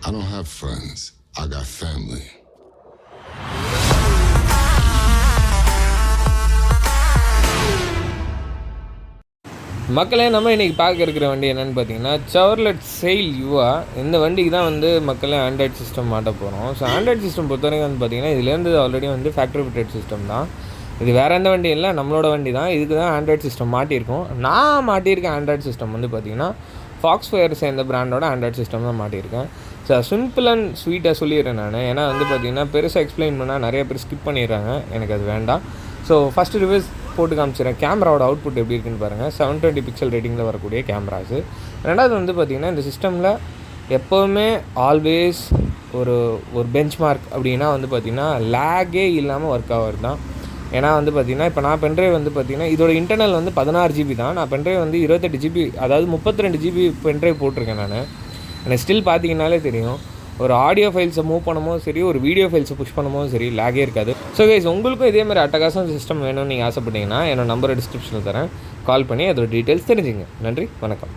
I don't have friends. I got family. மக்களே, நம்ம இன்றைக்கி பார்க்க இருக்கிற வண்டி என்னென்னு பார்த்தீங்கன்னா செவர்லெட் செயில் யுவா. இந்த வண்டிக்கு தான் வந்து மக்களே ஆண்ட்ராய்ட் சிஸ்டம் மாட்ட போகிறோம். ஸோ ஆண்ட்ராய்ட் சிஸ்டம் பொறுத்தவரைக்கும் வந்து பார்த்திங்கன்னா இதுலேருந்து ஆல்ரெடி வந்து ஃபேக்ட்ரி ஃபிட்டட் சிஸ்டம் தான். இது வேறு எந்த வண்டி இல்லை, நம்மளோட வண்டி தான். இதுக்கு தான் ஆண்ட்ராய்ட் சிஸ்டம் மாட்டியிருக்கோம். நான் மாட்டியிருக்கேன் ஆண்ட்ராய்ட் சிஸ்டம் வந்து பார்த்திங்கன்னா ஃபாக்ஸ்ஃபயர் சேர்ந்த பிராண்டோட ஆண்ட்ராய்ட் சிஸ்டம் தான் மாட்டியிருக்கேன். ஸோ சிம்பிள் அண்ட் ஸ்வீட்டாக சொல்லிடுறேன் நான். ஏன்னா வந்து பார்த்திங்கன்னா பெருசாக எக்ஸ்பிளைன் பண்ணால் நிறைய பேர் ஸ்கிப் பண்ணிடுறாங்க. எனக்கு அது வேண்டாம். ஸோ ஃபஸ்ட்டு ரிவர்ஸ் போட்டு காமிச்சிடுறேன். கேமராவோட அவுட்புட் எப்படி இருக்குன்னு பாருங்கள். 720 பிக்சல் ரேட்டிங்கில் வரக்கூடிய கேமராஸு. ரெண்டாவது வந்து பார்த்திங்கன்னா இந்த சிஸ்டமில் எப்போவுமே ஆல்வேஸ் ஒரு பெஞ்ச் மார்க் அப்படின்னா வந்து பார்த்திங்கன்னா லேகே இல்லாமல் ஒர்க் ஆகிறது தான். ஏன்னா வந்து பார்த்திங்கன்னா இப்போ நான் பென்ட்ரைவ் வந்து பார்த்திங்கன்னா இதோட இன்டர்னல் வந்து 16 GB தான். நான் பென்ட்ரைவ் வந்து 28 GB, அதாவது 32 GB பென்ட்ரைவ் போட்டிருக்கேன் நான். எனக்கு ஸ்டில் பார்த்தீங்கன்னாலே தெரியும், ஒரு ஆடியோ ஃபைல்ஸை மூவ் பண்ணும்போது சரி, ஒரு வீடியோ ஃபைல்ஸை புஷ் பண்ணும்போது சரி, லேகே இருக்காது. ஸோ கைஸ், உங்களுக்கும் இதேமாதிரி அட்டகாசம் சிஸ்டம் வேணும்னு நீங்கள் ஆசைப்பட்டீங்கன்னா என்னோட நம்பரை டிஸ்கிரிப்ஷனில் தரேன். கால் பண்ணி அதோட டீட்டெயில்ஸ் தெரிஞ்சுங்க. நன்றி, வணக்கம்.